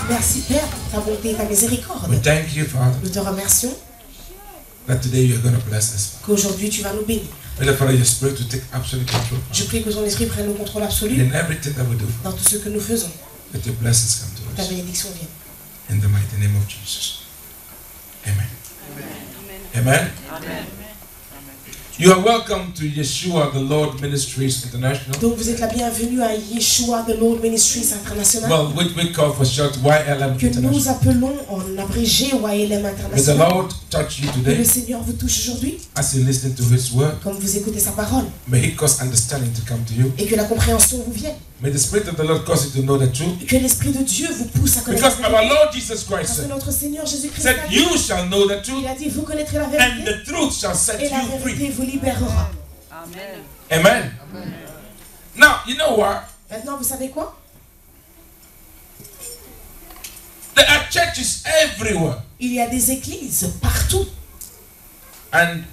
Merci Père pour ta bonté et ta miséricorde. We thank you, Father. Nous te remercions that today you are going to bless us. qu'aujourd'hui tu vas nous bénir. May the Father, your Spirit to take absolute control. Je prie que ton esprit prenne le contrôle absolu In everything that we do, dans tout ce que nous faisons. let your blessings come to Ta us. bénédiction vienne. In the mighty name of Jesus. Amen. Amen. Amen. You are welcome to Yeshua the Lord Ministries International. Donc vous êtes la bienvenue à Yeshua the Lord Ministries International. Well, we call for short YLM Que nous International. appelons en abrégé YLM May the International. Lord touch you Que today le Seigneur vous touche aujourd'hui, as you listen to His word. comme vous écoutez sa parole, May He cause understanding to come to you. et que la compréhension vous vienne. May the Spirit of the Lord cause you to know the truth. Et que l'Esprit de Dieu vous pousse à connaître Because la our vérité. Lord Jesus Christ Parce que said, notre Seigneur Jésus-Christ said, a dit, you shall know the truth, il a dit, vous connaîtrez la and vérité, the truth shall set et la you free. vérité vous libérera. Amen. Now, you know what? Maintenant, vous savez quoi? There are churches everywhere. Il y a des églises partout. And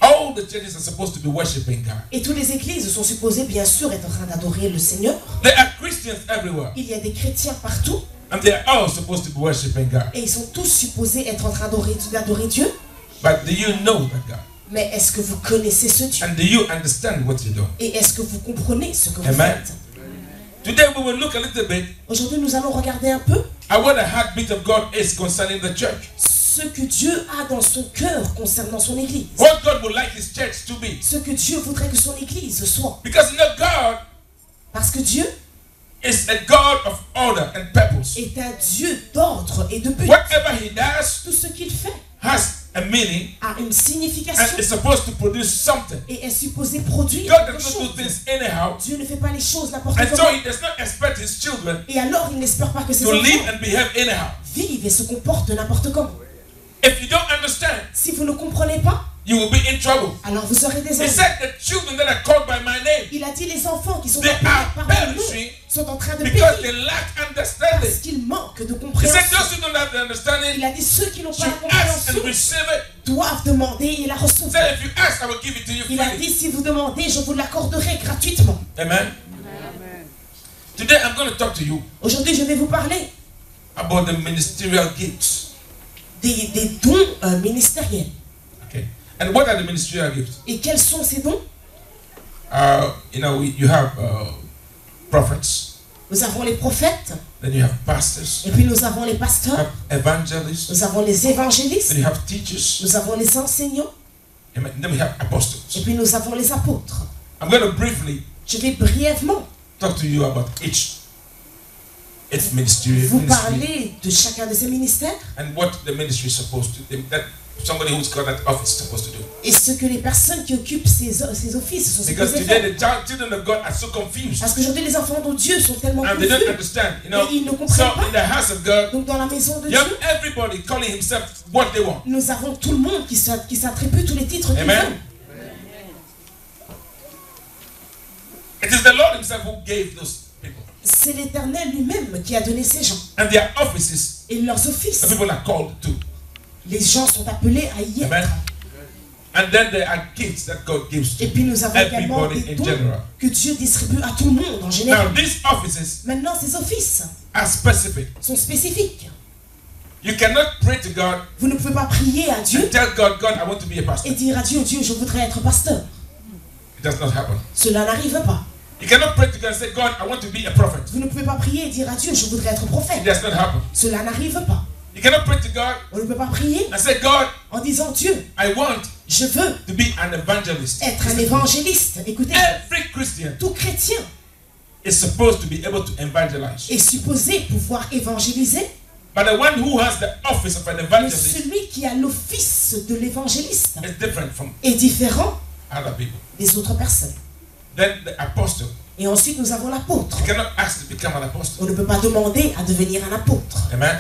all the churches are supposed to be worshiping God. Et toutes les églises sont supposées, bien sûr, être en train d'adorer le Seigneur. There are Christians everywhere. Il y a des chrétiens partout. And they are all supposed to be worshiping God. Et ils sont tous supposés être en train d'adorer Dieu. But do you know that God? Mais est-ce que vous connaissez ce Dieu? And do you understand what you do? Et est-ce que vous comprenez ce que vous Amen. faites? Today we will look a little bit Aujourd'hui, nous allons regarder un peu at what the heartbeat of God is concerning the church. ce que Dieu a dans son cœur concernant son église. What God would like His church to be. Ce que Dieu voudrait que son église soit. Because you know God Parce que Dieu is a God of order and purpose. est un Dieu d'ordre et de but. Whatever He does Tout ce qu'il fait has a meaning a une and signification is supposed to produce something. et est supposé produire God quelque does not do chose. things anyhow. Dieu ne fait pas les choses n'importe And so comment. He does not expect His children Et alors, il n'espère pas que ses to live enfants and behave anyhow. vivent et se comportent n'importe comment. If you don't understand, Si vous ne comprenez pas, you will be in trouble. alors vous aurez des He ennuis. said the children that are called by my name, Il a dit les enfants qui sont they appelés are par mon nom perishing sont en train de because périr they lack parce understanding. qu'ils manquent de He said compréhension. those who don't have the understanding Il a dit ceux qui n'ont pas should la ask and compréhension receive it. doivent demander et la He recevoir. said if you ask, I will give it to you Il a freely. dit si vous demandez, je vous l'accorderai gratuitement. Amen. Today I'm going to talk to you Aujourd'hui, je vais vous parler about the ministerial gifts. des dons ministériels. Okay. And what are the ministerial gifts? Et quels sont ces dons? You know, you have prophets, Nous avons les prophètes, then you have pastors, et puis nous avons les you pasteurs, have evangelists, nous avons les évangélistes, then you have teachers, nous avons les enseignants, and then we have et apostles. puis nous avons les apôtres. I'm going to briefly Je vais brièvement talk to you about its ministry vous parler de chacun de ces ministères and what the ministry is supposed to do, that somebody who's got that office is supposed to do. et ce que les personnes qui occupent ces offices sont Because supposées today faire. the children of God are so confused Parce qu'aujourd'hui, les enfants de Dieu sont tellement and they don't confus. understand, you know. Et ils ne So comprennent pas. in the house of God, Donc dans la maison de you have Dieu, everybody calling himself what they want. nous avons tout le monde qui s'attribue tous les titres qu'ils Amen. veulent. It is the Lord himself who gave those people. C'est l'Éternel lui-même qui a donné ces gens. And their offices, Et leurs the offices, people are called to. les gens sont appelés à y Amen. être. And then there are gifts that God gives Et to puis nous avons également everybody des in dons general. que Dieu distribue à tout le monde en Now général. these offices Maintenant, ces offices are specific. sont spécifiques. You cannot pray to God Vous ne pouvez pas prier à Dieu and tell God, God, I want to be a pastor. et dire à Dieu, Dieu, je voudrais être pasteur. It does not happen. Cela n'arrive pas. You cannot pray to God and say, God, I want to be a prophet. Vous ne pouvez pas prier et dire à Dieu, je voudrais être It prophète. does not happen. Cela n'arrive pas. You cannot pray to God On ne peut pas prier and say, God, en disant, Dieu, I want Je veux to be an evangelist. être un évangéliste. Écoutez, Every Christian tout chrétien is supposed to be able to evangelize. est supposé pouvoir évangéliser, But the one who has the office of an mais evangelist celui qui a l'office de l'évangéliste is different from est différent other people. des autres personnes. Then the apostle, Et ensuite, nous avons l'apôtre. you cannot ask to become an apostle. On ne peut pas demander à devenir un apôtre. Amen.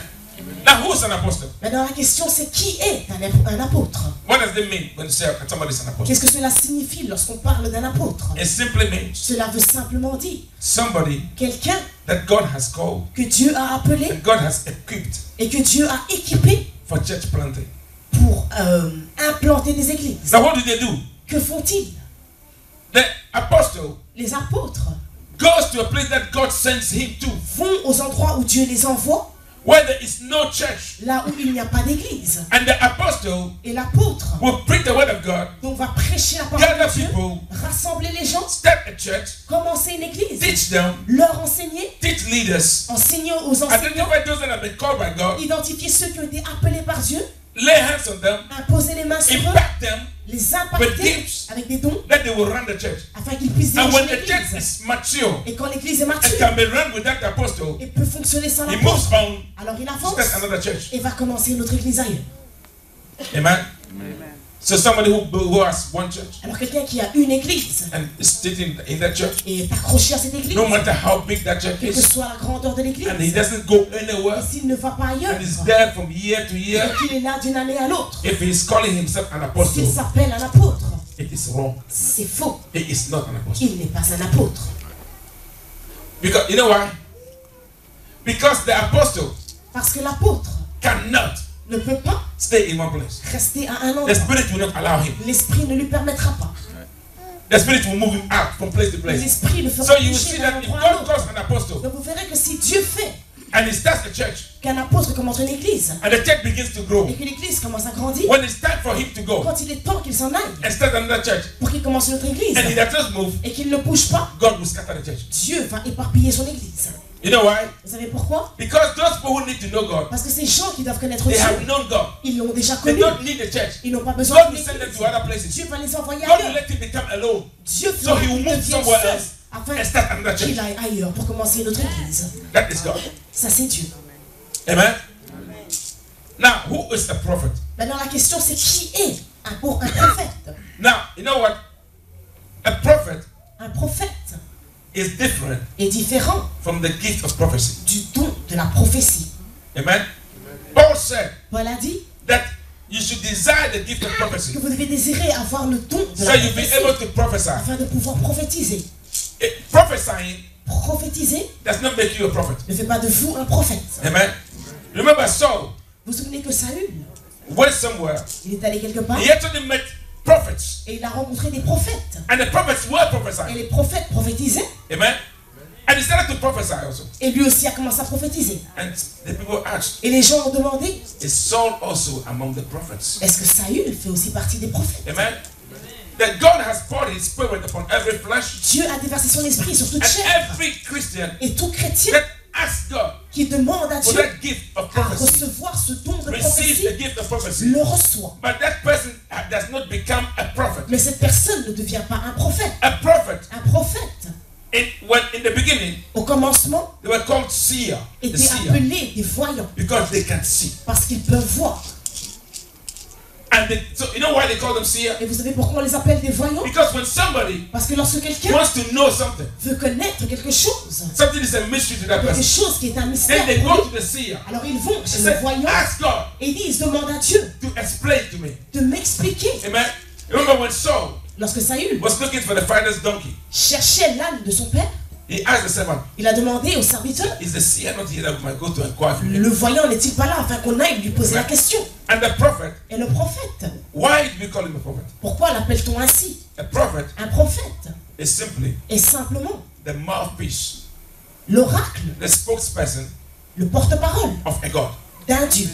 Now, who is an apostle? Maintenant, la question, c'est qui est un apôtre? What does it mean when you say somebody is an apostle? Qu'est-ce que cela signifie lorsqu'on parle d'un apôtre? It simply means Cela veut simplement dire somebody quelqu'un that God has called que Dieu a appelé and God has equipped et que Dieu a équipé for church planting. pour implanter des églises. Now, what do they do? Que font-ils? The apostle Les apôtres goes to a place that God sends him to, vont aux endroits où Dieu les envoie, where there is no church. là où il n'y a pas d'église. And the apostle Et l'apôtre will preach the word of God, donc va prêcher la parole gather de Dieu, people, rassembler les gens, start a church, commencer une église, teach them, leur enseigner, teach leaders, enseigner aux enseignants, identify those that have been called by God, identifier ceux qui ont été appelés par Dieu, lay hands on them, imposer les mains sur eux, impact them, les impacter avec des dons that they will run the church. afin qu'ils puissent And diriger when the church l'église. is mature Et quand l'église est and mature can be run with that apostle, et peut fonctionner sans he l'apôtre, moves on, alors il avance starts another church. et va commencer une autre église ailleurs. Amen. So somebody who has one church Alors quelqu'un qui a une église and is sitting in that church, et est accroché à cette église, no matter how big that church quelle que is, soit la grandeur de l'église, and he doesn't go et anywhere, s'il ne va pas ailleurs, and is there from year to year, et qu'il est là d'une année à l'autre, if he is calling himself an apostle, s'il s'appelle un apôtre, it is wrong. c'est faux. He is not an apostle. Il n'est pas un apôtre. Because you know why? Because the apostle Parce que l'apôtre cannot ne peut pas stay in one place. rester à un The endroit. spirit will not allow him. L'esprit ne lui permettra pas. The spirit will move him out from place to place. L'esprit le fera So you will bouger see d'un that if endroit à God l'autre. calls an apostle Donc vous verrez que si Dieu fait and he starts a church qu'un apôtre commence une église and the church begins to grow, et que l'église commence à grandir, when it's time for him to go quand il est temps qu'il s'en aille and start another church pour qu'il commence une autre église and he does not move, et qu'il ne bouge pas, God will scatter the church. Dieu va éparpiller son église. You know why? Vous savez pourquoi? Because those people who need to know God, Parce que ces gens qui doivent connaître they Dieu, have known God. ils l'ont déjà They connu. don't need the church. Ils n'ont pas besoin God de will send them l'église. to other places. Dieu va les envoyer God will ailleurs. let him become alone Dieu so fera he will qu'il move devienne somewhere seul else afin and start another qu'il church. aille ailleurs pour commencer une autre église. That is God. Ça c'est Dieu. Amen. Now, who is a prophet? Maintenant la question c'est qui est un prophète? Now, you know what? A prophet Un prophète is different est différent from the gift of prophecy. du don de la prophétie. Amen. Paul said Paul a dit that you should desire the gift of que prophecy vous devez désirer avoir le don de so la you'll be prophétie able to prophesy. afin de pouvoir prophétiser. Prophesying Prophétiser does not make you a prophet. ne fait pas de vous un prophète. Amen. Remember Saul Vous vous souvenez que Saül, went somewhere. il est allé quelque part He actually met prophets. et il a rencontré des prophètes. And the prophets were Et prophesying. les prophètes prophétisaient Amen. And he started to prophesy also. et lui aussi a commencé à prophétiser. And the people asked, Et les gens ont demandé, is Saul also among the prophets? est-ce que Saül fait aussi partie des prophètes? Amen. That God has poured his spirit upon every flesh. Dieu a déversé son esprit sur toute And chair. every Christian Et tout chrétien that asks God qui demande à for Dieu that gift of à prophecy recevoir ce don de receives prophétie, the gift of prophecy. le reçoit. But that person does not become a prophet. Mais cette personne ne devient pas un prophète. A prophet, Un prophète, in the beginning, au commencement, they were called seer, the était seer, appelé des voyants because they can see. parce qu'ils peuvent voir. And so you know why they call them seer? Et vous savez pourquoi on les appelle des voyants? Because when somebody Parce que lorsque quelqu'un wants to know something, veut connaître quelque chose, something is a mystery to that quelque person, chose qui est un mystère then they pour go lui, to the seer alors ils vont and chez say, le voyant ask God et disent, demande à Dieu to explain to me. de m'expliquer. Amen. Remember when Saul Lorsque Saül was looking for the finest donkey, cherchait l'âne de son père, he asked the servant, il a demandé au serviteur, is the seer not here that we might go to inquire from him? le voyant n'est-il pas là afin qu'on aille lui poser la question? And the prophet, Et le prophète, why do we call him a prophet? pourquoi l'appelle-t-on ainsi? A prophet Un prophète is simply est simplement the mouthpiece, l'oracle, the spokesperson le porte-parole of a God. d'un Dieu.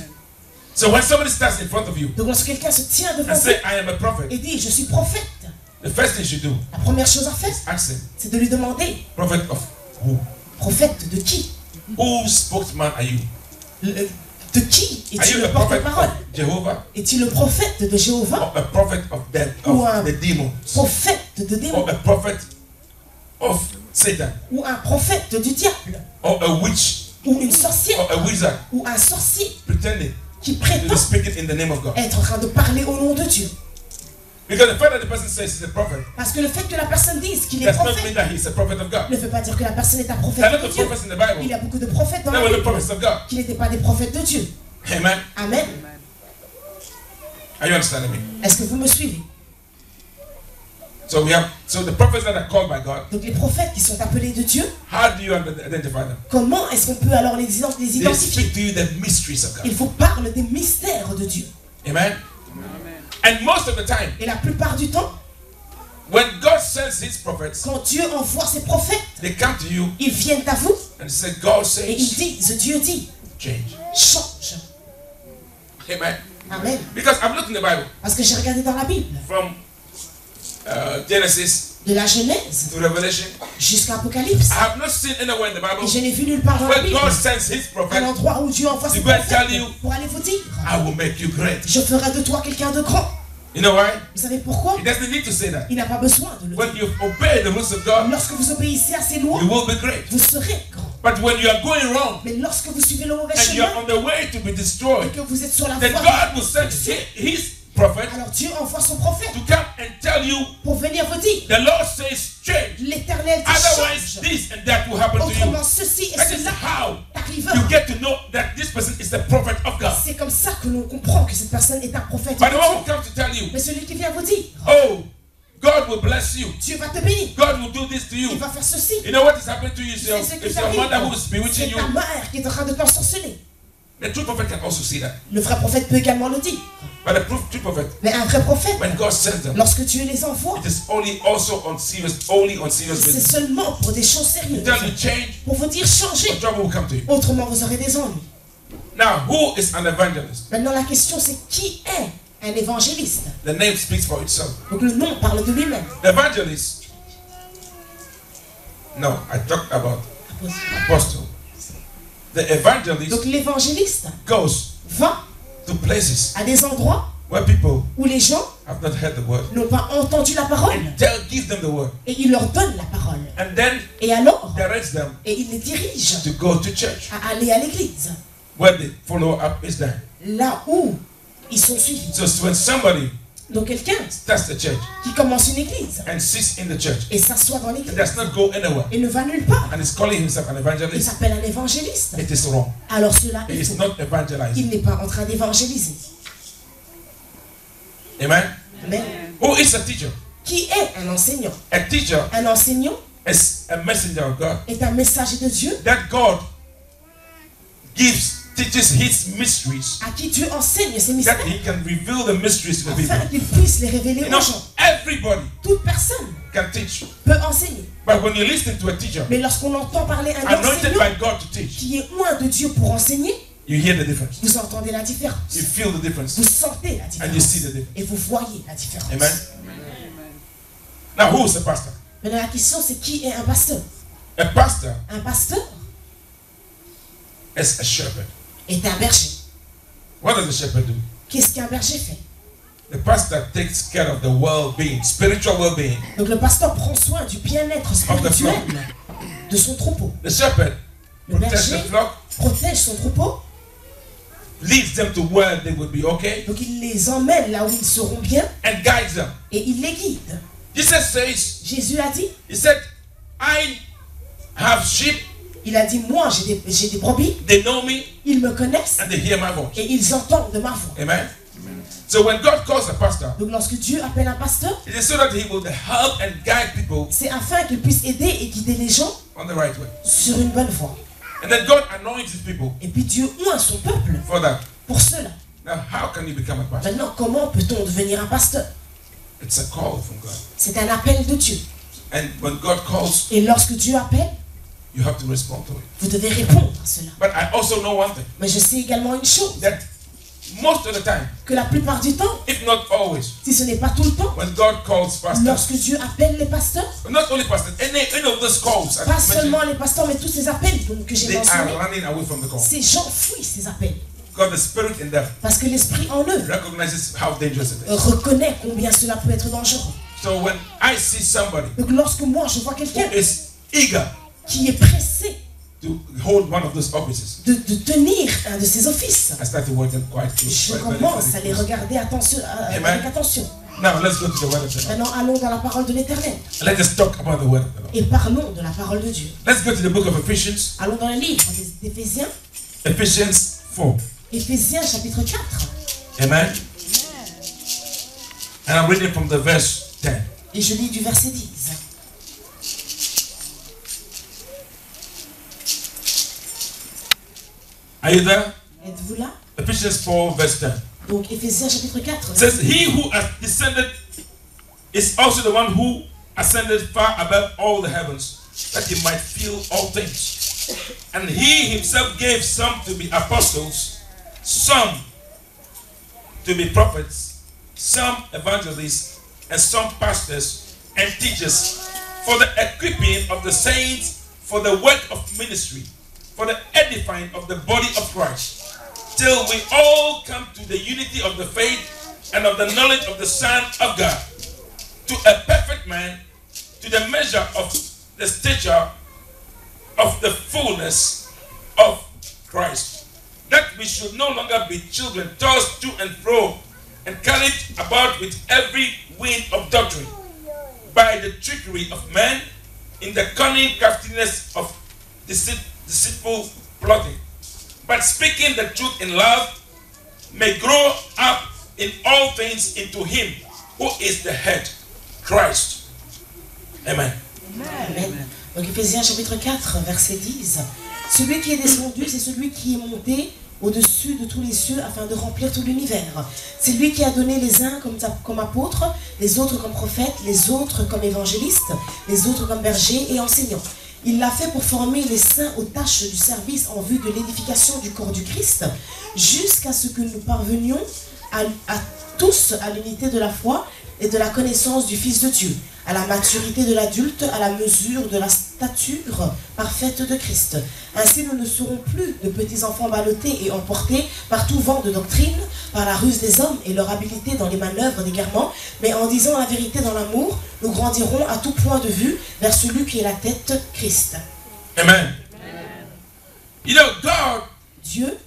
So when somebody stands in front of you Donc lorsque quelqu'un se tient devant and vous say, I am a prophet, et dit, je suis prophète, the first thing you should do la première chose à faire, is ask him, c'est de lui demander, prophet of who? prophète de qui? Whose spokesman are you? De qui Are es-tu you le a prophet porte-parole? of Jehovah? Es-tu le prophète de Jéhovah? Or a prophet of Ou un the demons? prophète de démons? Or a prophet of Satan? Ou un prophète du diable? Or a witch? Ou une sorcière? Or a wizard? Ou un sorcier Pretending qui to prétend speak it in the name of God? être en train de parler au nom de Dieu? Because the fact that the person says he's a prophet Parce que le fait que la personne dise qu'il est does not mean prophète that he's a prophet of God. ne veut pas dire que la personne est un There are prophète not de the Dieu. prophets in the Il Bible. y a beaucoup de prophètes dans They la were the Bible prophets of God. qui n'étaient pas des prophètes de Dieu. Amen. Amen. Are you understanding me? Est-ce que vous me suivez? So the prophets that are called by God, Donc les prophètes qui sont appelés de Dieu, how do you identify them? comment est-ce qu'on peut alors les They identifier? speak to you the mysteries of God. Il faut parler des mystères de Dieu. Amen. And most of the time, Et la plupart du temps, when God sends his prophets, quand Dieu envoie ses prophètes, they come to you ils viennent à vous and say, God et ils says, disent, Dieu dit, change. change. Amen. Amen. Because I'm looking at the Bible Parce que j'ai regardé dans la Bible, from Genesis de la Genèse to Revelation. jusqu'à Apocalypse. I have not seen anywhere in the Et Bible je n'ai vu nulle part dans la where Bible God sends his un prophet, endroit où Dieu envoie ses To go and prophètes tell you, pour aller vous dire, I will make you great. je ferai de toi quelqu'un de grand. You know why? Vous savez pourquoi? He doesn't need to say that. Il n'a pas besoin de le When dire. you obey the rules of God, Lorsque vous obéissez à ses lois, you will be great. vous serez grand. But when you are going wrong Mais lorsque vous suivez le mauvais and you are chemin on the way to be et destroyed, que vous êtes sur la then voie, God will send his prophet alors Dieu envoie son prophète to come and tell you, pour venir vous dire, the Lord says change. l'Éternel dit Otherwise, change. this and that will happen to you. Autrement, ceci et That is cela how arrivera. you get to know that this person is the prophet of God. C'est comme ça que l'on comprend que cette personne est un prophète. But de the one who Dieu. comes to tell you, Mais celui qui vient vous dire, oh, God will bless you. Dieu va te bénir, God will do this to you. il va faire ceci. You know what is happening to you? It's your, C'est ce qui it's your mother who is bewitching C'est you. ta mère qui est en train de t'ensorceler. The true prophet can also see that. Le vrai prophète peut également le dire. But the true prophet, Mais un vrai prophète, when God sends them, lorsque Dieu les envoie, it is only on serious c'est business. seulement pour des choses sérieuses. Tell you change, Pour vous dire changer. or trouble will come to you. Autrement, vous aurez des ennuis. Now, who is an evangelist? Maintenant, la question c'est qui est un évangéliste? The name speaks for itself. Donc le nom parle de lui-même. The evangelist. No, I talked about apostle. The evangelist Donc l'évangéliste goes va to places à des endroits where people où les gens have not heard the word n'ont pas entendu la parole and give them the word, et il leur donne la parole. and then Et alors, directs them et il les dirige to go to church à aller à l'église, where the follow-up is done. là où ils sont suivis. So when somebody Donc quelqu'un starts the church qui commence une église and sits in the church et s'assoit dans and l'église does not go anywhere et ne va nulle part, and is calling himself an il evangelist, s'appelle un évangéliste. it is wrong. Alors cela He est is faux. not evangelizing. Il n'est pas en train d'évangéliser. Amen. Mais Who is a teacher? qui est un enseignant? A teacher Un enseignant is a messenger of God est un messager de Dieu that God teaches his mysteries, à qui Dieu enseigne ses that mystères he can reveal the mysteries to the people. afin qu'il puisse les révéler You aux know, gens. everybody Toute personne can teach, peut enseigner. but when you listen to a teacher Mais lorsqu'on entend parler un anointed enseignant by God to teach, qui est loin de Dieu pour enseigner, you hear the difference. vous entendez la différence. You feel the difference, Vous sentez la and you see différence. the difference. Et vous voyez la différence. Amen. Now, who is a pastor? Maintenant, la question, c'est qui est un pasteur? A pastor Un pasteur is a shepherd. est un berger. What does a shepherd do? Qu'est-ce qu'un berger fait? The pastor takes care of the well-being, spiritual well-being. Donc le pasteur prend soin du bien-être spirituel de son troupeau. The shepherd Le protects the berger flock, protège son troupeau, leads them to where they would be okay, donc il les emmène là où ils seront bien and guides them. et il les guide. Jesus says, Jésus a dit, he said, I have sheep, il a dit, moi j'ai des brebis, they know me, ils me connaissent and they hear my voice. et ils entendent de ma voix. Amen. So when God calls a pastor, Donc lorsque Dieu appelle un pasteur, it is so that he will help and guide people c'est afin qu'il puisse aider et guider les gens on the right way. sur une bonne voie. And then God anoints his people Et puis Dieu oint son peuple for that. pour cela. Now, how can you become a pastor? Maintenant, comment peut-on devenir un pasteur? It's a call from God. C'est un appel de Dieu. And when God calls, Et lorsque Dieu appelle, you have to respond to it. vous devez répondre à cela. But I also know one thing, Mais je sais également une chose, that most of the time, que la plupart du temps, if not always, si ce n'est pas tout le temps, when God calls pastors, lorsque Dieu appelle les pasteurs, not only pastors, any of those calls, I pas mentioned, seulement les pasteurs, mais tous ces appels que j'ai they are mentionnés, running away from the call. ces gens fuient ces appels. Because the spirit in them Parce que l'esprit en eux recognizes how dangerous it is. reconnaît combien cela peut être dangereux. So when I see somebody Donc lorsque moi je vois who quelqu'un is eager qui est pressé to hold one of those offices, de tenir un de ses offices, I start to watch them quite close. je Very, very, commence very à les close. regarder avec attention. Now let's go to the word of the Lord. Maintenant allons dans la parole de l'Éternel Let's just talk about the word of the Lord. et parlons de la parole de Dieu. Let's go to the book of Ephesians. Allons dans le livre d'Éphésiens, Ephesians 4. Éphésiens chapitre 4. Amen. And I'm reading from the verse 10. Et je lis du verset 10. Are you there? Êtes-vous là? Ephesians 4 verse 10. Donc Éphésiens chapitre 4. It says, he who has descended is also the one who ascended far above all the heavens, that he might fill all things. And he himself gave some to be apostles, some to be prophets, some evangelists, and some pastors and teachers, for the equipping of the saints, for the work of ministry, for the edifying of the body of Christ, till we all come to the unity of the faith and of the knowledge of the Son of God, to a perfect man, to the measure of the stature of the fullness of Christ, that we should no longer be children tossed to and fro and carried about with every wind of doctrine, by the trickery of men, in the cunning craftiness of deceitful plotting, but speaking the truth in love, may grow up in all things into him who is the head, Christ. Amen. Amen. Donc Éphésiens chapitre 4, verset 10. Celui qui est descendu, c'est celui qui est monté au-dessus de tous les cieux afin de remplir tout l'univers. C'est lui qui a donné les uns comme apôtres, les autres comme prophètes, les autres comme évangélistes, les autres comme bergers et enseignants. Il l'a fait pour former les saints aux tâches du service en vue de l'édification du corps du Christ, jusqu'à ce que nous parvenions à tous à l'unité de la foi et de la connaissance du Fils de Dieu, à la maturité de l'adulte, à la mesure de la stature parfaite de Christ. Ainsi nous ne serons plus de petits enfants ballottés et emportés par tout vent de doctrine, par la ruse des hommes et leur habileté dans les manœuvres d'égarement, mais en disant la vérité dans l'amour, nous grandirons à tout point de vue vers celui qui est la tête, Christ. Amen. You know, God Dieu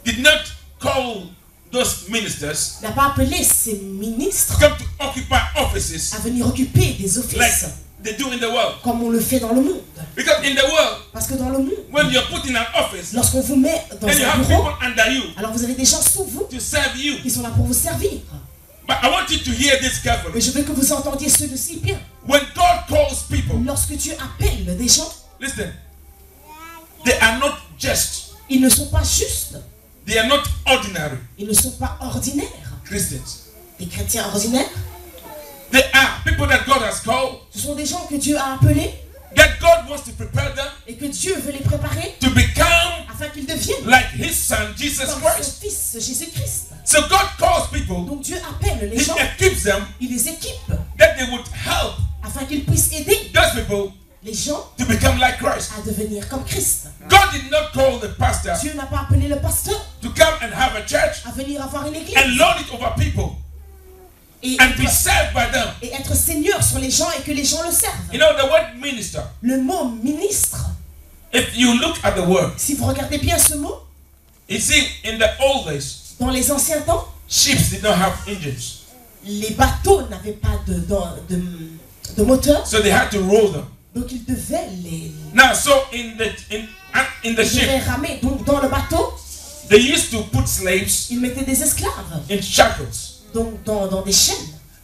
did not call those ministers n'a pas appelé ses ministres come to occupy offices à venir occuper des like offices they do in the world. comme on le fait dans le monde. Because in the world, Parce que dans le monde, when you're put in an office, lorsqu'on vous met dans then you un have bureau, people under you alors vous avez des gens sous vous to serve you. qui sont là pour vous servir. But I want you to hear this Mais carefully. je veux que vous entendiez ceci bien. When God calls people, Lorsque Dieu appelle des gens, listen, they are not just, ils ne sont pas justes, they are not ordinary ils ne sont pas ordinaires. Christians. Des chrétiens ordinaires, They are people that God has called, ce sont des gens que Dieu a appelés that God wants to prepare them et que Dieu veut les préparer to become afin qu'ils deviennent like His Son, Jesus comme Christ. son Fils Jésus-Christ. So God calls people, Donc Dieu appelle les He gens, equips them, il les équipe that they would help afin qu'ils puissent aider those people les gens to become like Christ. à devenir comme Christ. God did not call the pastor Dieu n'a pas appelé le pasteur to come and have a church à venir avoir une église and lord it over people et and be served by them. être seigneur sur les gens et que les gens le servent. You know, the word minister, Le mot ministre, if you look at the word, si vous regardez bien ce mot, you see, in the old days, dans les anciens temps, ships did not have engines. les bateaux n'avaient pas de moteur, So they had to row them. donc ils devaient Now, so in the ils devaient ship, ramer. Donc dans le bateau, they used to put slaves ils mettaient des esclaves, in shackles. donc dans des chaînes.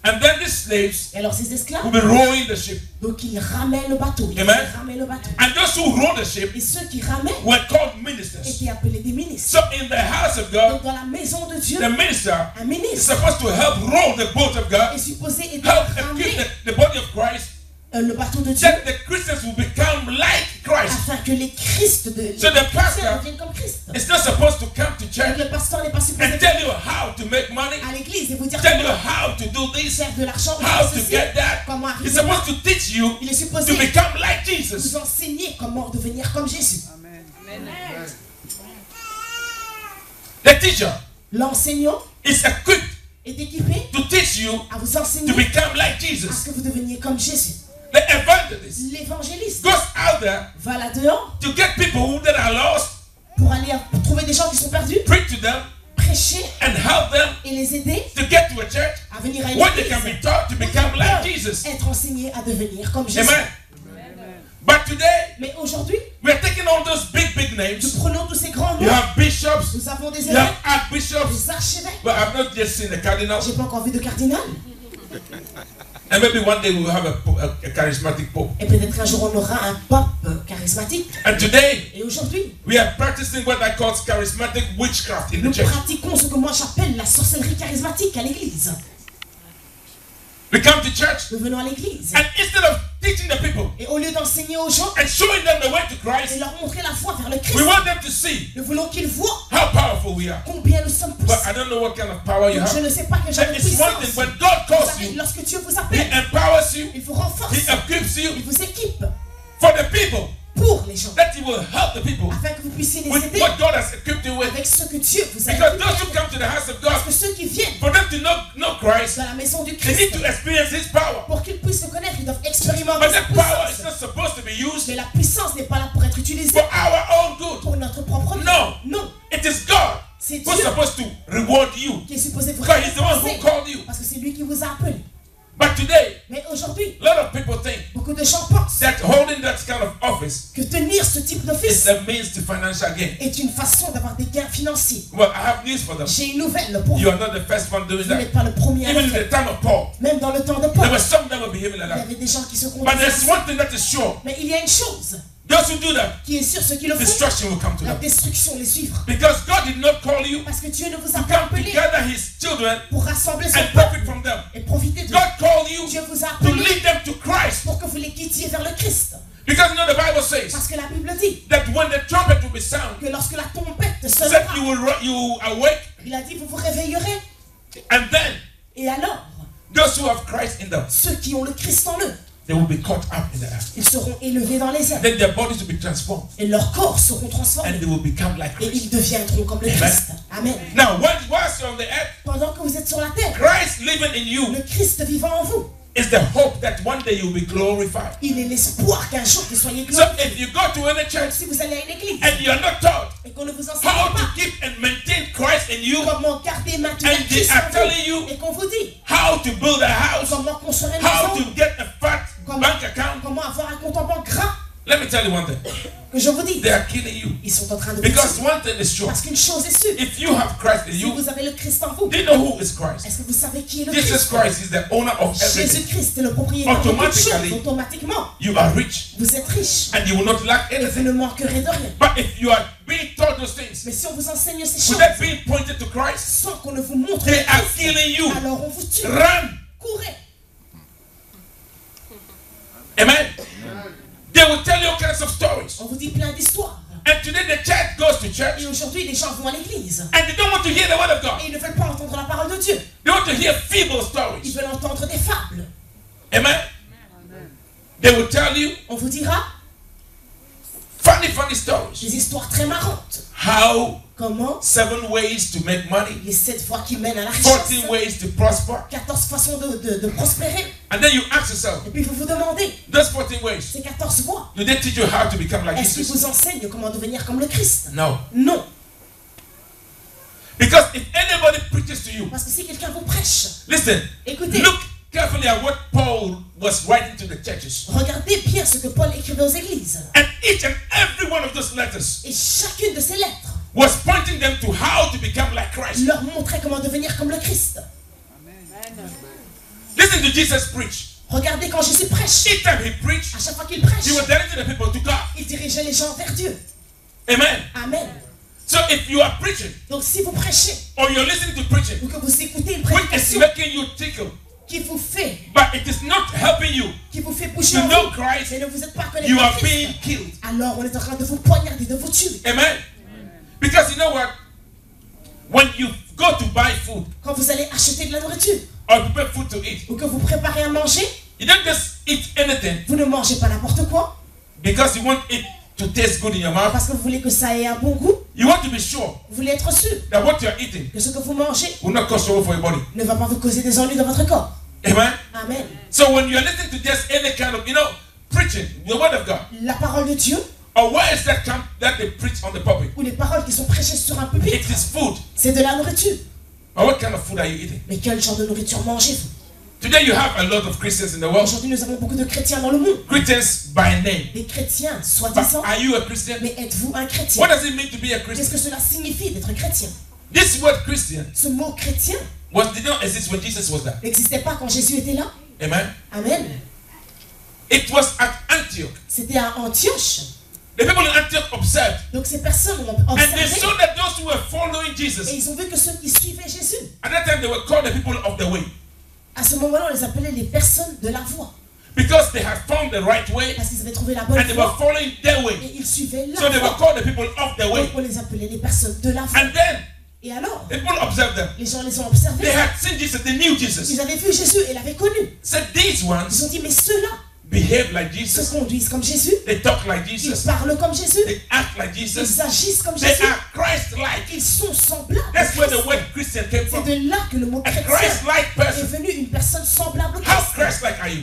And then these slaves Et alors ces esclaves, would be rowing the ship. donc ils ramaient le bateau. Ils Amen. ramaient le bateau. And those who rowed the ship Et ceux qui ramaient were called ministers. étaient appelés des ministres. So in the house of God, Donc dans la maison de Dieu, the minister un is ministre supposed to help row the boat of God, est supposé aider help à ramer equip the body of Christ, le bateau de Dieu that the Christians will become like Christ. afin que les Christ de So the pastor deviennent comme Christ. is not supposed to come to Donc church le pasteur n'est pas supposé and tell you how to make money, à l'église et vous dire tell you comment how to do this, faire de l'argent, how faire to ceci, get that. comment He's arriver. supposed to teach you Il est to supposé become like Jesus. vous enseigner comment devenir comme Jésus. The teacher L'enseignant is equipped est équipé to teach you à vous to enseigner become like à Jesus. ce que vous deveniez comme Jésus. The evangelist L'évangéliste goes out there va là-dehors to get people that are lost, pour aller trouver des gens qui sont perdus, preach to them, prêcher and help them et les aider to get to a church à venir à where they can l'église. be taught to become like Jesus. Être enseignés à devenir comme Jésus. Amen. But today, Mais aujourd'hui, we are taking all those big names. nous prenons tous ces grands You noms. have bishops, Nous avons des you évêques, have archbishops, des archevêques. but I've not yet seen the cardinal. J'ai pas encore vu de cardinal. And maybe one day we'll have a charismatic pope. Et peut-être un jour on aura un pape charismatique. And today, Et aujourd'hui, we are practicing what I call charismatic witchcraft in nous the church. pratiquons ce que moi j'appelle la sorcellerie charismatique à l'église. We come to church, Nous venons à l'église. and instead of teaching the people Et au lieu d'enseigner aux gens and showing them the way to et Christ, leur montrer la foi vers le we Christ, want them to see nous voulons qu'ils voient how powerful we are. combien nous sommes But puissants. I don't know what kind of power you Donc, je have. ne sais pas quel genre And de it's one thing puissance. when God Vous calls savez, you, lorsque Dieu vous He appelle, empowers you, il vous renforce, He equips you il vous équipe for the people, pour les gens, that He will help the people afin que vous puissiez les with aider what God has equipped you with. avec ce que Dieu vous a Because those who équipé. come to the house of God, Parce que ceux qui viennent for them to know Christ, dans la maison du they need Christ, to experience His power. pour qu'ils puissent le connaître, ils doivent expérimenter But sa that power is puissance. not supposed to be used Mais la puissance n'est pas là pour être utilisée for our own good. pour notre propre bien. No. Non, It is God c'est who's Dieu supposed to reward you. qui est supposé vous Because He's the one who récompenser. called you. Parce que c'est lui qui vous a appelé. But today, Mais aujourd'hui, a lot of people think beaucoup de gens pensent that holding that kind of office que tenir ce type is d'office a means to financial gain. est une façon d'avoir des gains financiers. Well, I have news for them. J'ai une nouvelle pour You vous. are not the first one doing Vous that. n'êtes pas le premier à Even le in faire. the time of Paul, Même dans le temps de there Paul, were some that were behaving like il y that. avait des gens qui se But conduisaient there's ainsi. one thing that is sure. Mais il y a une chose Those who do that, qui est sûre, ceux qui le font, destruction will come to la them. destruction les suivra. Because God did not call you Parce que Dieu ne vous to a pas come appelé together His children pour rassembler son and peuple profit from them. et profiter de God called you Dieu vous a to appelé lead them to Christ. pour que vous les quittiez vers le Christ. Because you know the Bible says Parce que la Bible dit that when the trumpet will be sound, que lorsque la trompette it said sonnera, you will awake, il a dit vous vous réveillerez. and then Et alors, those who have Christ in them, ceux qui ont le Christ en eux, they will be caught up in the air. ils seront élevés dans les airs. Then their bodies will be transformed, Et leurs corps seront and transformés. they will become like Et Christ. ils deviendront comme le Christ. Amen. Now, whilst you're on the earth, Pendant que vous êtes sur la terre, Christ living in you le Christ vivant en vous, is the hope that one day you'll be glorified. il est l'espoir qu'un jour vous soyez So glorifiés. if you go to any church Si vous allez à une église and you're not taught et qu'on ne vous enseigne how to pas keep and maintain Christ in you, comment garder maintenant and they Christ are en telling vous, you et qu'on vous dit how to build a house, comment construire une how maison, to get a fat bank account, comment avoir un compte en banque gras, let me tell you one thing. que je vous dis, They are killing you. ils sont en train de vous Because tuer. one thing is sure. Parce qu'une chose est sûre, If you have Christ in si you, vous avez le Christ en vous, do you know who is Christ? est-ce que vous savez qui est le Jesus Christ? Christ is the owner of everything. Jésus-Christ est le propriétaire de toutes Automatically, choses. Automatiquement, You are rich vous êtes riche and you will not lack et vous anything. ne manquerez de rien. But if you are being taught those things Mais si on vous enseigne ces choses without being pointed to Christ, sans qu'on ne vous montre they le are Christ, killing you. alors on vous tue. Run. Courez. Amen. They will tell you all kinds of stories. On vous dit plein d'histoires. And today the church goes to church Et aujourd'hui, les gens vont à l'église. and they don't want to hear the word of God. Et ils ne veulent pas entendre la parole de Dieu. They want to hear feeble Ils stories. veulent entendre des fables. Amen. They will tell you On vous dira funny stories. des histoires très marrantes. How Comment 7 ways to make money, les 7 fois qui mènent à la 14 richesse. ways to prosper. 14 façons de prospérer. And then you ask yourself, Et puis vous vous demandez, those 14 ways, ces 14 voies, do they teach you how to become like est-ce qu'ils Jesus? vous enseignent comment devenir comme le Christ? No. Non. Because if anybody preaches to you, Parce que si quelqu'un vous prêche, listen, écoutez, look carefully at what Paul was writing to the churches. regardez bien ce que Paul écrivait aux églises. And each and every one of those letters Et chacune de ces lettres was pointing them to how to become like Christ. leur montrait comment devenir comme le Christ. Listen to Jesus preach. Regardez quand Jésus prêche. Each time he preached, À chaque fois qu'il prêche, he was directing the people to God. il dirigeait les gens vers Dieu. Amen. Amen. So if you are preaching Donc si vous prêchez or you're listening to preaching, ou que vous écoutez une which is prédication making you tickle, qui vous fait but it is not helping you bouger to en know vous, Christ, mais ne vous êtes pas connecté you à are being Christ, killed. alors on est en train de vous poignarder, de vous tuer. Amen. Because you know what? When you go to buy food Quand vous allez acheter de la nourriture or prepare food to eat, ou que vous préparez à manger, you don't just eat anything vous ne mangez pas n'importe quoi because you want it to taste good in your mouth. parce que vous voulez que ça ait un bon goût. You want to be sure Vous voulez être sûr that what you are eating que ce que vous mangez will not cause trouble for your body. ne va pas vous causer des ennuis dans votre corps. Amen. Amen. So when you are listening to just any kind of, preaching, the word of God, La parole de Dieu, or where is that come that they preach on the pulpit? ou les paroles qui sont prêchées sur un pupitre, It is food. c'est de la nourriture. Or what kind of food are you eating? Mais quel genre de nourriture mangez-vous? Today you have a lot of Christians in the world. Aujourd'hui, nous avons beaucoup de chrétiens dans le monde. Christians by name. Des chrétiens, But soi-disant. are you a Christian? Mais êtes-vous un chrétien? What does it mean to be a Qu'est-ce que Christian? cela signifie d'être chrétien? This word Christian Ce mot chrétien did not exist when Jesus was there. n'existait pas quand Jésus était là. Amen. Amen. It was at Antioch. C'était à Antioche. The people in Antioch observed. Donc ces personnes ont And they observé saw that those who were following Jesus, et ils ont vu que ceux qui suivaient Jésus, at that time they were called the people of the way. à ce moment-là, on les appelait les personnes de la voie. Because they had found the right way Parce qu'ils avaient trouvé la bonne and they were voie following their way. et ils suivaient la So they were voie. called the people of the way. Donc on les appelait les personnes de la voie. And then Et alors, the people observed them. les gens les ont They observés. had seen Jesus, they knew Jesus. Ils avaient vu Jésus et l'avaient connu. Said these Ils ones ont dit, mais ceux-là behave like se Jesus. conduisent comme Jésus. They talk like Ils Jesus. parlent comme Jésus. They act like Jesus. Ils agissent comme They Jésus. are Christ-like. Ils sont semblables. à That's where the Christ. word Christian came C'est from. de là que le mot A chrétien Christ-like est person. venu, une personne semblable au How Christ. Christ-like are you?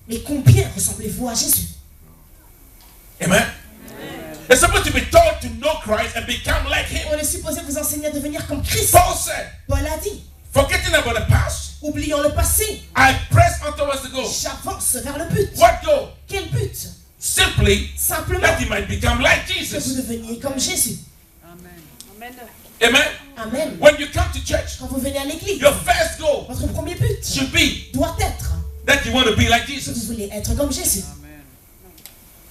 Mais combien ressemblez-vous à Jésus? Amen. They're supposed to be taught to know Christ and become like Him. On est supposé vous enseigner à devenir comme Christ. Paul said, Paul a dit, forgetting about the past, oublions le passé, I press on towards the goal. j'avance vers le but. What goal? Quel but? Simply Simplement that you might become like que vous Jesus. deveniez comme Jésus. Amen. Amen. When you come to church, Quand vous venez à l'église, your first goal votre premier but should be doit être that you want to be like que vous Jesus. voulez être comme Jésus.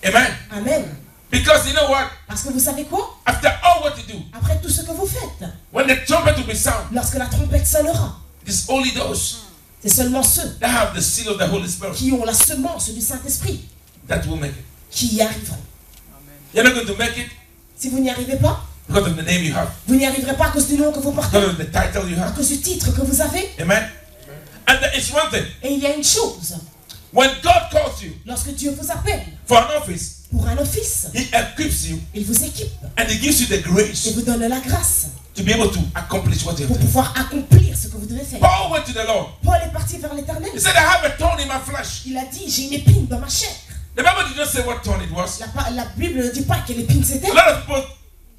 Amen. Amen. Because you know what? Parce que vous savez quoi? After all what you do, Après tout ce que vous faites, when the trumpet will be sound, lorsque la trompette sonnera, it's only those c'est seulement ceux that have the seal of the Holy Spirit qui ont la semence du Saint-Esprit that will make it. qui y arriveront. You're not going to make it Si vous n'y arrivez pas, because of the name you have, vous n'y arriverez pas à cause du nom que vous portez, because of the title you à have. cause du titre que vous avez. Amen. And there is one thing. Et il y a une chose, When God calls you lorsque Dieu vous appelle for an office, pour un office, He equips you il vous équipe and He gives you the et grace vous donne la grâce to be able to accomplish what you have pour to do. pouvoir accomplir ce que vous devez faire. Paul went to the Lord. Paul est parti vers l'Éternel. He said, I have a thorn in my flesh. Il a dit, j'ai une épine dans ma chair. The Bible did not say what thorn it was. La Bible ne dit pas quelle épine c'était. A lot of people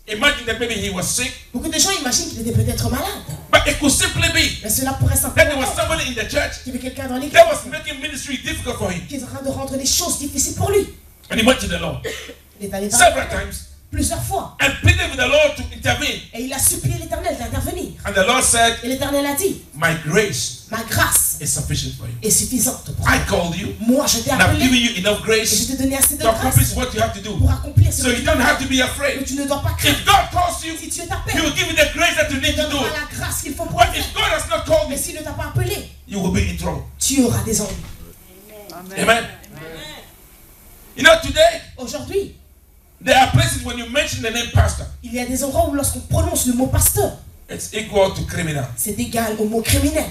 imagine that maybe he was sick, Beaucoup de gens imaginent qu'il était peut-être malade. but it could simply be Mais cela pourrait that there simplement was être somebody in the church qu'il y avait quelqu'un dans l'église that was making ministry difficult for him. qui est en train de rendre les choses difficiles pour lui. And he went to the Lord Il est allé vers several l'Éternel times plusieurs fois. and pleaded with the Lord to intervene. Et il a supplié l'Éternel d'intervenir. And the Lord said, Et l'Éternel a dit, my grace ma grâce is sufficient for you. est suffisante pour I toi. called you Moi, je t'ai and I've given appelé you enough et je grace t'ai donné assez de to accomplish grâce what you have to do. pour accomplir ce So que you tu don't dois have to faire. be Que afraid. tu ne dois pas craindre. If God calls you, Si Dieu He t'appelle, will give you the grace that you il need te to do donnera it. la grâce qu'il faut pour But le faire. if God has not called Mais you, s'il ne t'a pas appelé, you will be in trouble. tu auras des ennuis. Amen. You know, today, Aujourd'hui, there are places when you mention the name pastor, il y a des endroits où lorsqu'on prononce le mot pasteur, it's equal to criminal. c'est égal au mot criminel.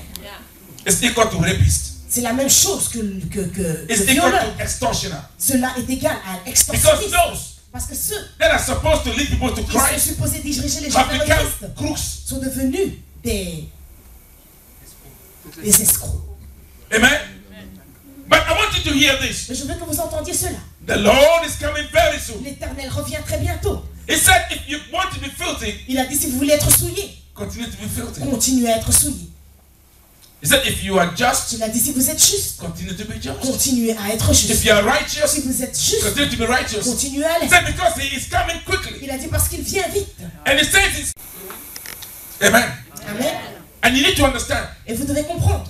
It's equal to rapist. C'est la même chose que It's le equal violeur. to extortioner. Cela est égal à Because l'extorsionniste. those Parce que ceux that are supposed to lead people to qui sont Christ supposés diriger les gens have vers le become Christ crooks. sont devenus des escrocs. Amen. But I want you to hear this. Mais je veux que vous entendiez cela. The Lord is coming very soon. L'Éternel revient très bientôt. He said, if you want to be filthy, Il a dit, si vous voulez être souillé, continue to be filthy. continuez à être souillé. He said, if you are just, Il a dit, si vous êtes juste, continue to be just. continuez à être If juste. you are righteous, Si vous êtes juste, continue to be righteous. continuez à He l'être. said, because He is coming quickly. Il a dit, parce qu'il vient vite. And He says, it's, Amen. Amen. And you need to understand, Et vous devez comprendre,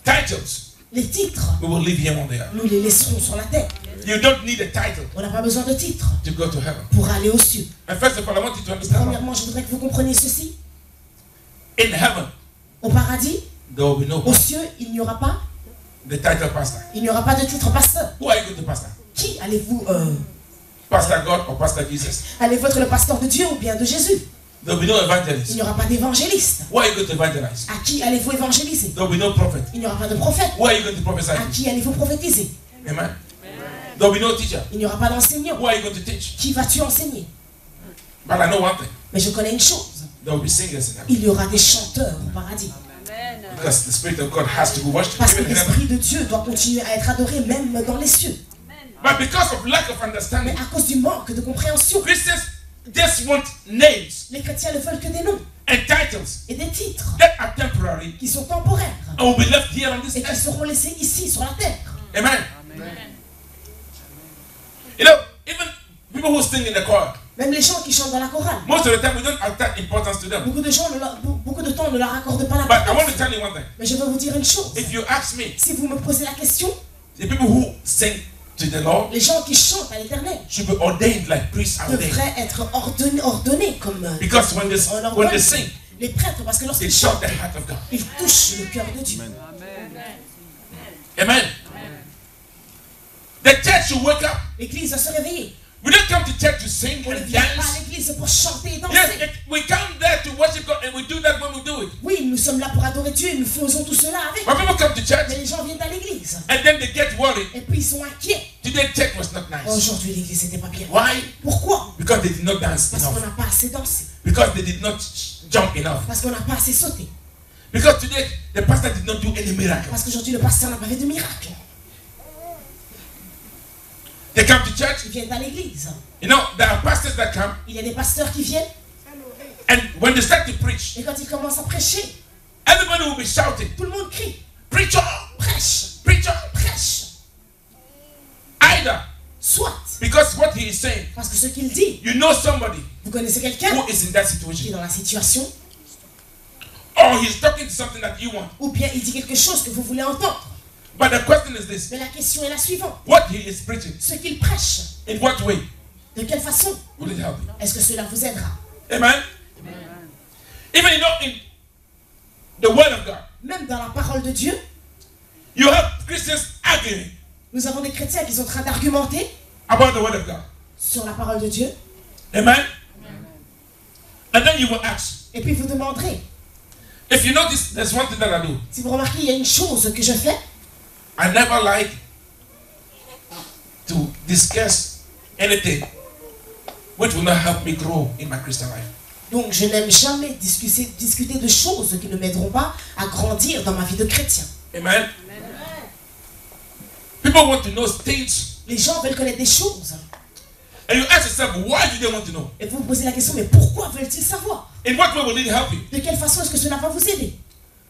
titles, les titres, we will leave here on the earth. nous les laisserons sur la terre. You don't need a title On n'a pas besoin de titres to go to heaven. pour aller aux cieux. And first of all, I want you to understand, Premièrement, je voudrais que vous compreniez ceci. in heaven, Au paradis, there will be no aux cieux, il n'y aura pas, the title pastor. il n'y aura pas de titre pasteur. Who are you going to pastor? Qui allez-vous Pastor God or Pastor Jesus? allez-vous être le pasteur de Dieu ou bien de Jésus? There will be no Il evangelist. n'y aura pas d'évangéliste. Who are you going to evangelize? À qui allez-vous évangéliser? There will be no prophet. Il n'y aura pas de prophète. Who are you going to prophesy À to? qui allez-vous prophétiser? Amen. There will be no teacher. Il n'y aura pas d'enseignant. Who are you going to teach? Qui vas-tu enseigner? But I know one thing. Mais je connais une chose. There will be singers in heaven. Il y aura des chanteurs au paradis. Because the Spirit of God has to be worshipped Parce que even in heaven. l'Esprit de Dieu doit continuer à être adoré même dans les cieux. But because of lack of Mais understanding, à cause du manque de compréhension, Christians just want names les chrétiens ne veulent que des noms and titles et des titres that are temporary qui sont temporaires and will be left here on this et qui earth. seront laissés ici sur la terre. Amen. You know, even people who sing in the choir, Même les gens qui chantent dans la chorale, most of the time we don't attach importance to them. beaucoup de temps ne leur accordent pas But I want to l'importance. tell you one thing. Mais je veux vous dire une chose. If you ask me, Si vous me posez la question, the people who sing to the Lord les gens qui chantent à l'Éternel should be ordained like priests are ordained. devraient être ordonnés comme Because when they sing, les prêtres, parce que they lorsqu'ils shout chantent, the heart of God. ils touchent le cœur de Dieu. Amen. The church should wake up. L'Église doit se réveiller. We don't come to church to sing On ne and vient pas dance. à l'Église pour chanter et danser. Yes, we come there to worship God and we do that when we do it. Oui, nous sommes là pour adorer Dieu et nous faisons tout cela avec. But people come to church Mais les gens viennent à l'église and then they get worried. et puis ils sont inquiets. Today church was not nice. Aujourd'hui, l'église n'était pas bien. Why? Pourquoi? Because they did not dance Parce qu'on enough. n'a pas assez dansé. Because they did not jump enough. Parce qu'on n'a pas assez sauté. Because today the pastor did not do any miracle. Parce qu'aujourd'hui, le pasteur n'a pas fait de miracle. They come to church. Ils viennent à l'église. You know, there are pastors that come Il y a des pasteurs qui viennent and when they start to preach, et quand ils commencent à prêcher, everybody will be shouting, tout le monde crie. preacher, Prêche, preacher. prêche. Either Soit, because what he is saying, parce que ce qu'il dit, you know somebody vous connaissez quelqu'un who is in that qui est situation. dans la situation, Or he's talking to something that you want. ou bien il dit quelque chose que vous voulez entendre. But the question is this. Mais la question est la suivante. What he is preaching, Ce qu'il prêche, in what way de quelle façon will it help you? est-ce que cela vous aidera? Amen? Even in the word of God, Même dans la parole de Dieu, you have Christians arguing nous avons des chrétiens qui sont en train d'argumenter about the word of God. sur la parole de Dieu. Amen? And then you will ask, Et puis vous demanderez, if you notice, there's one thing that I do. si vous remarquez, il y a une chose que je fais. I never like to discuss anything which will not help me grow in my Christian life. Donc je n'aime jamais discuter de choses qui ne m'aideront pas à grandir dans ma vie de chrétien. Amen? People want to know things, Les gens veulent connaître des choses. and you ask yourself, why do they want to know? Et vous vous posez la question, mais pourquoi veulent-ils savoir? In what way will it help you? De quelle façon est-ce que cela va vous aider?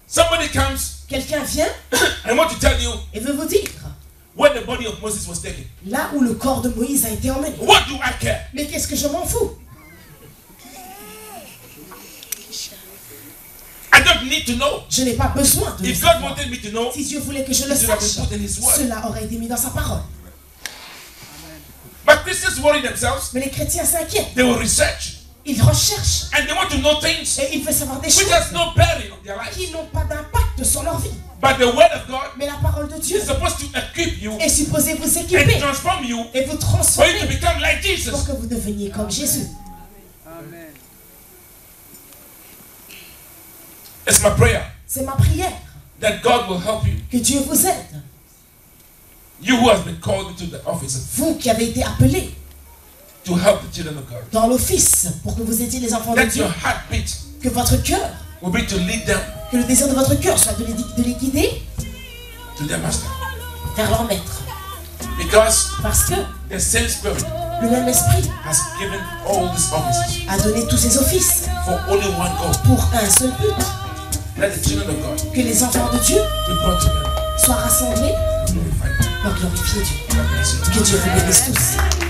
Somebody comes Quelqu'un vient and want to tell you et veut vous dire, where the body of Moses was taken. là où le corps de Moïse a été emmené. What do I care? Mais qu'est-ce que je m'en fous? I don't need to know. Je n'ai pas besoin de le If God savoir. wanted me to know, Si Dieu voulait que je le it should have sache, been put in His word. cela aurait été mis dans sa parole. But Christians worry themselves. Mais les chrétiens s'inquiètent. They will research Ils recherchent and they want to know things et ils veulent savoir des which choses has no bearing on their life. qui n'ont pas d'impact sur leur vie. But the word of God Mais la parole de Dieu is supposed to equip you est supposée vous and équiper transform you et vous for you to transformer become like pour Jesus. que vous deveniez comme Jésus. It's my prayer C'est ma prière that God will help you. que Dieu vous aide. You who has been called into the office Vous qui avez été appelés to help the children of God. dans l'office pour que vous aidiez les enfants de Let Dieu, your heartbeat que votre cœur, will be to lead them que le désir de votre cœur soit de les guider to their master. vers leur maître. Because Parce que the same Spirit le même esprit has given all these offices a donné tous ces offices for only one goal. pour un seul but, Let the children of God que les enfants de Dieu be brought together soient rassemblés to glorify God. pour glorifier Dieu. God bless you. Que Dieu vous bénisse tous.